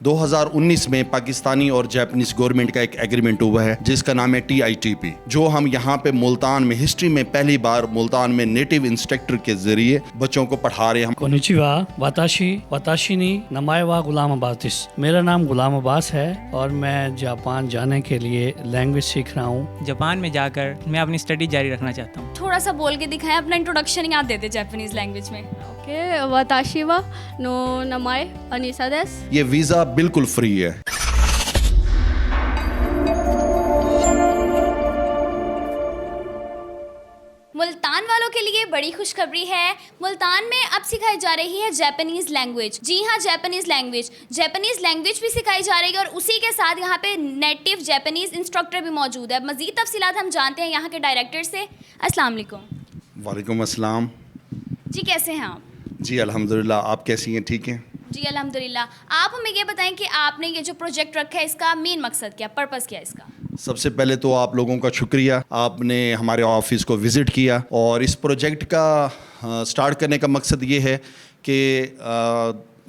2019 में पाकिस्तानी और Japanese government का एक एग्रीमेंट हुआ है जिसका नाम है TITP, जो हम यहाँ पे मुल्तान में हिस्ट्री में पहली बार मुल्तान में नेटिव इंस्ट्रक्टर के जरिए बच्चों को पढ़ा रहे हैं। कोनिचिवा वाताशी नी नमायवा गुलाम अब्बास। मेरा नाम गुलाम अब्बास है और मैं जापान जाने के लिए लैंग्वेज सीख रहा हूँ। जापान में जाकर मैं अपनी स्टडी जारी रखना चाहता हूँ। थोड़ा सा बोल के दिखाएं, अपना इंट्रोडक्शन याद देते जापानीज लैंग्वेज में। वाताशी वा नो नमाय अनिसा देस। ये वीज़ा बिल्कुल फ्री है। मुल्तान वालों के लिए बड़ी खुशखबरी है। मुल्तान में अब सिखाई जा रही है जापानीज लैंग्वेज। जी हाँ, जापानीज लैंग्वेज भी सिखाई जा रही है और उसी के साथ यहाँ पे नेटिव जापानीज इंस्ट्रक्टर भी मौजूद है। मज़ीद तफसीलात हम जानते हैं यहाँ के डायरेक्टर से। अस्सलाम वालेकुम। वालेकुम अस्सलाम। जी, कैसे हैं आप? जी अल्हम्दुलिल्लाह, आप कैसी हैं? ठीक हैं जी अल्हम्दुलिल्लाह। आप हमें ये बताएं कि आपने ये जो प्रोजेक्ट रखा है इसका मेन मकसद क्या, पर्पस क्या है इसका? सबसे पहले तो आप लोगों का शुक्रिया, आपने हमारे ऑफिस को विज़िट किया। और इस प्रोजेक्ट का स्टार्ट करने का मकसद ये है कि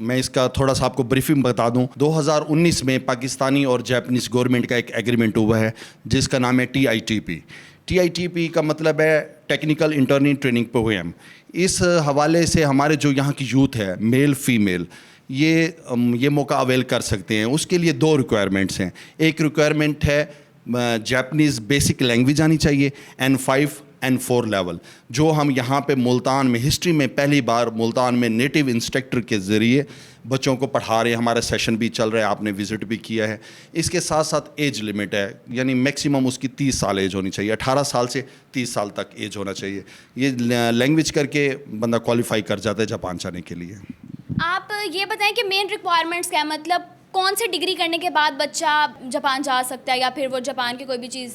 मैं इसका थोड़ा सा आपको ब्रीफिंग बता दूं। 2019 में पाकिस्तानी और जापानीज गवर्नमेंट का एक एग्रीमेंट हुआ है जिसका नाम है TITP का मतलब है टेक्निकल इंटर्नी ट्रेनिंग प्रोग्राम। इस हवाले से हमारे जो यहाँ की यूथ है, मेल फीमेल, ये मौका अवेल कर सकते हैं। उसके लिए दो रिक्वायरमेंट्स हैं। एक रिक्वायरमेंट है जापानीज़ बेसिक लैंग्वेज आनी चाहिए, N5 N4 लेवल, जो हम यहाँ पे मुल्तान में हिस्ट्री में पहली बार मुल्तान में नेटिव इंस्ट्रक्टर के ज़रिए बच्चों को पढ़ा रहे हैं। हमारा सेशन भी चल रहा है, आपने विज़िट भी किया है। इसके साथ साथ एज लिमिट है, यानी मैक्सिमम उसकी 30 साल एज होनी चाहिए। 18 साल से 30 साल तक एज होना चाहिए। ये लैंग्वेज करके बंदा क्वालिफाई कर जाता है जापान जाने के लिए। आप ये बताएं कि मेन रिक्वायरमेंट्स क्या है, मतलब कौन से डिग्री करने के बाद बच्चा जापान जा सकता है, या फिर वो जापान की कोई भी चीज़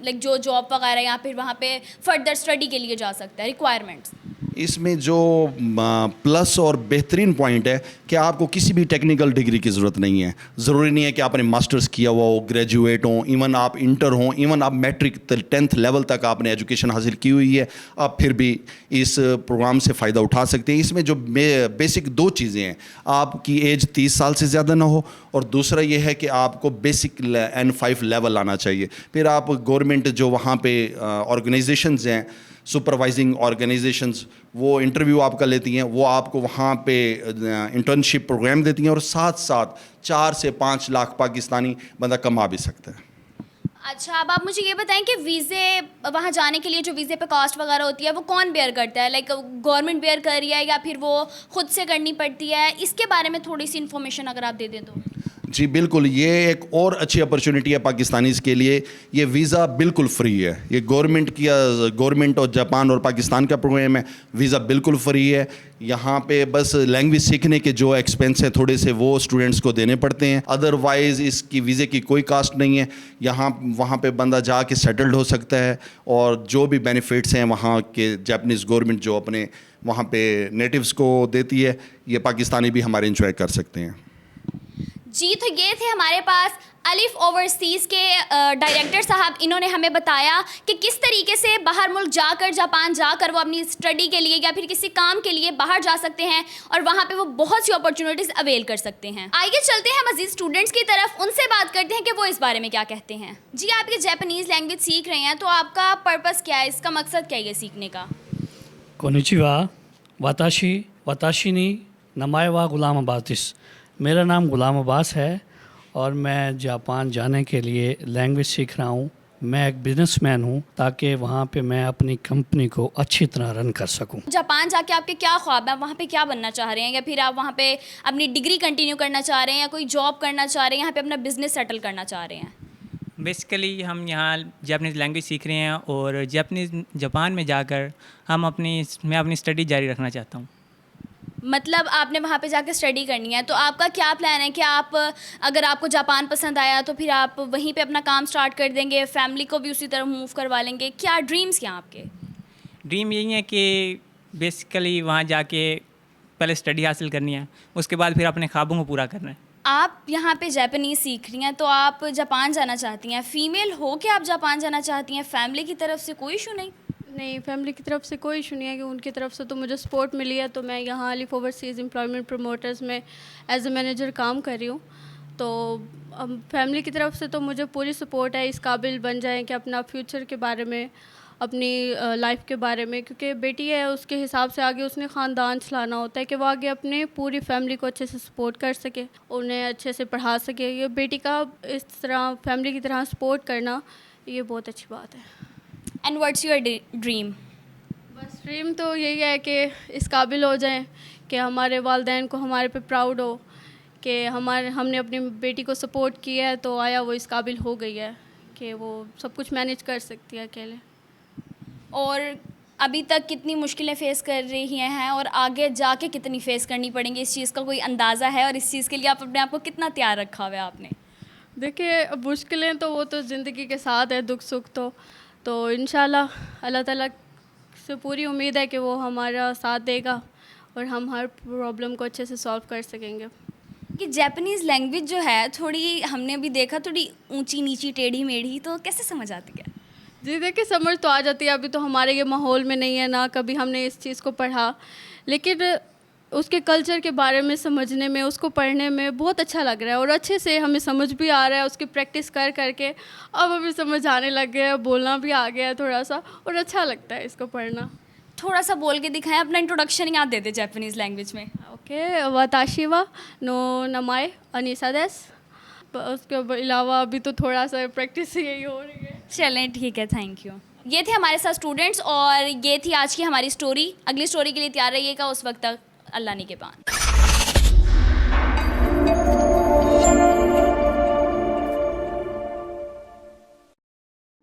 लाइक जो जॉब वगैरह या फिर वहाँ पे फर्दर स्टडी के लिए जा सकता है? रिक्वायरमेंट्स इसमें जो प्लस और बेहतरीन पॉइंट है कि आपको किसी भी टेक्निकल डिग्री की ज़रूरत नहीं है। ज़रूरी नहीं है कि आपने मास्टर्स किया हुआ हो, ग्रेजुएट हो, इवन आप इंटर हो, इवन आप मैट्रिक 10th लेवल तक आपने एजुकेशन हासिल की हुई है, आप फिर भी इस प्रोग्राम से फ़ायदा उठा सकते हैं। इसमें जो बेसिक दो चीज़ें हैं, आपकी एज 30 साल से ज़्यादा ना हो, और दूसरा ये है कि आपको बेसिक N5 लेवल आना चाहिए। फिर आप गवर्नमेंट जो वहाँ पे ऑर्गेनाइजेशंस हैं, सुपरवाइजिंग ऑर्गेनाइजेशंस, वो इंटरव्यू आपका लेती हैं, वो आपको वहाँ पे इंटर्नशिप प्रोग्राम देती हैं, और साथ साथ 4 से 5 लाख पाकिस्तानी बंदा कमा भी सकता है। अच्छा, अब आप मुझे ये बताएं कि वीज़े वहाँ जाने के लिए जो वीज़े पे कॉस्ट वगैरह होती है वो कौन बेयर करता है? लाइक गवर्नमेंट बेयर कर रही है या फिर वो खुद से करनी पड़ती है? इसके बारे में थोड़ी सी इन्फॉर्मेशन अगर आप दे दें तो। जी बिल्कुल, ये एक और अच्छी अपॉर्चुनिटी है पाकिस्तानीज़ के लिए। ये वीज़ा बिल्कुल फ्री है। ये गवर्नमेंट और जापान और पाकिस्तान का प्रोग्राम है। वीज़ा बिल्कुल फ्री है। यहाँ पे बस लैंग्वेज सीखने के जो एक्सपेंस हैं थोड़े से, वो स्टूडेंट्स को देने पड़ते हैं। अदरवाइज़ इसकी वीज़े की कोई कास्ट नहीं है। वहाँ पे बंदा जाके सेटल्ड हो सकता है, और जो भी बेनिफिट्स हैं वहाँ के जापानीज़ गवर्नमेंट जो अपने वहाँ पे नेटिव्स को देती है, ये पाकिस्तानी भी हमारे इंजॉय कर सकते हैं। जी, तो ये थे हमारे पास अलिफ ओवरसीज़ के डायरेक्टर साहब। इन्होंने हमें बताया कि किस तरीके से बाहर मुल्क जाकर, जापान जाकर वो अपनी स्टडी के लिए या फिर किसी काम के लिए बाहर जा सकते हैं, और वहाँ पे वो बहुत सी अपॉर्चुनिटीज़ अवेल कर सकते हैं। आइए चलते हैं मज़ीद स्टूडेंट्स की तरफ, उनसे बात करते हैं कि वो इस बारे में क्या कहते हैं। जी, आप ये जापानीज़ लैंग्वेज सीख रहे हैं, तो आपका पर्पस क्या है, इसका मकसद क्या है ये सीखने का? कोनिचिवा वाताशी नी नमायवा गुलाम अब्बास। मेरा नाम गुलाम अब्बास है और मैं जापान जाने के लिए लैंग्वेज सीख रहा हूँ। मैं एक बिजनेसमैन हूँ, ताकि वहाँ पे मैं अपनी कंपनी को अच्छी तरह रन कर सकूँ। जापान जाके आपके क्या ख्वाब हैं? वहाँ पे क्या बनना चाह रहे हैं, या फिर आप वहाँ पे अपनी डिग्री कंटिन्यू करना चाह रहे हैं, या कोई जॉब करना चाह रहे हैं, यहाँ पे अपना बिजनेस सेटल करना चाह रहे हैं? बेसिकली हम यहाँ जापानीज़ लैंग्वेज सीख रहे हैं और जापान में जाकर मैं अपनी स्टडी जारी रखना चाहता हूँ। मतलब आपने वहाँ पे जाके स्टडी करनी है, तो आपका क्या प्लान है कि आप, अगर आपको जापान पसंद आया तो फिर आप वहीं पे अपना काम स्टार्ट कर देंगे, फैमिली को भी उसी तरह मूव करवा लेंगे? क्या ड्रीम्स क्या आपके? ड्रीम यही है कि बेसिकली वहाँ जाके पहले स्टडी हासिल करनी है, उसके बाद फिर अपने ख्वाबों को पूरा करना है। आप यहाँ पे जापानीज़ सीख रही हैं, तो आप जापान जाना चाहती हैं, फ़ीमेल हो के आप जापान जाना चाहती हैं, फैमिली की तरफ से कोई इशू नहीं? नहीं, फैमिली की तरफ से कोई इशू नहीं है कि उनकी तरफ से तो मुझे सपोर्ट मिली है, तो मैं यहाँ अलिफ ओवरसीज़ एम्प्लॉयमेंट प्रमोटर्स में एज ए मैनेजर काम कर रही हूँ। तो फैमिली की तरफ से तो मुझे पूरी सपोर्ट है, इस काबिल बन जाएं कि अपना फ्यूचर के बारे में, अपनी लाइफ के बारे में, क्योंकि बेटी है उसके हिसाब से आगे उसने ख़ानदान चलाना होता है कि वो आगे अपने पूरी फैमिली को अच्छे से सपोर्ट कर सके, उन्हें अच्छे से पढ़ा सके। ये बेटी का इस तरह फैमिली की तरह सपोर्ट करना, ये बहुत अच्छी बात है। And what's your dream? बस ड्रीम तो यही है कि इस काबिल हो जाएं कि हमारे वालिदैन को हमारे पे प्राउड हो कि हमने अपनी बेटी को सपोर्ट किया है, तो आया वो इस काबिल हो गई है कि वो सब कुछ मैनेज कर सकती है अकेले। और अभी तक कितनी मुश्किलें फ़ेस कर रही हैं और आगे जाके कितनी फ़ेस करनी पड़ेंगी, इस चीज़ का कोई अंदाज़ा है? और इस चीज़ के लिए आप अपने आप को कितना तैयार रखा हुआ है आपने? देखिए, मुश्किलें तो वो तो ज़िंदगी के साथ है, दुख सुख तो इंशाल्लाह अल्लाह ताला से पूरी उम्मीद है कि वो हमारा साथ देगा और हम हर प्रॉब्लम को अच्छे से सॉल्व कर सकेंगे। कि जापानीज़ लैंग्वेज जो है थोड़ी, हमने भी देखा, थोड़ी ऊंची नीची टेढ़ी मेढ़ी, तो कैसे समझ आती है? जी देखिए, समझ तो आ जाती है, अभी तो हमारे ये माहौल में नहीं है, ना कभी हमने इस चीज़ को पढ़ा, लेकिन उसके कल्चर के बारे में समझने में, उसको पढ़ने में बहुत अच्छा लग रहा है और अच्छे से हमें समझ भी आ रहा है। उसकी प्रैक्टिस कर करके अब हमें समझ आने लग गया है, बोलना भी आ गया है थोड़ा सा, और अच्छा लगता है इसको पढ़ना। थोड़ा सा बोल के दिखाएं, अपना इंट्रोडक्शन याद दे दे जापानीज़ लैंग्वेज में। ओके, वाताशी वा नो नमाए अनीसा देस। उसके अलावा अभी तो थोड़ा सा प्रैक्टिस यही हो रही है। चलें, ठीक है, थैंक यू। ये थे हमारे साथ स्टूडेंट्स और ये थी आज की हमारी स्टोरी। अगली स्टोरी के लिए तैयार रहिएगा, उस वक्त तक अल्लाह ने के पान।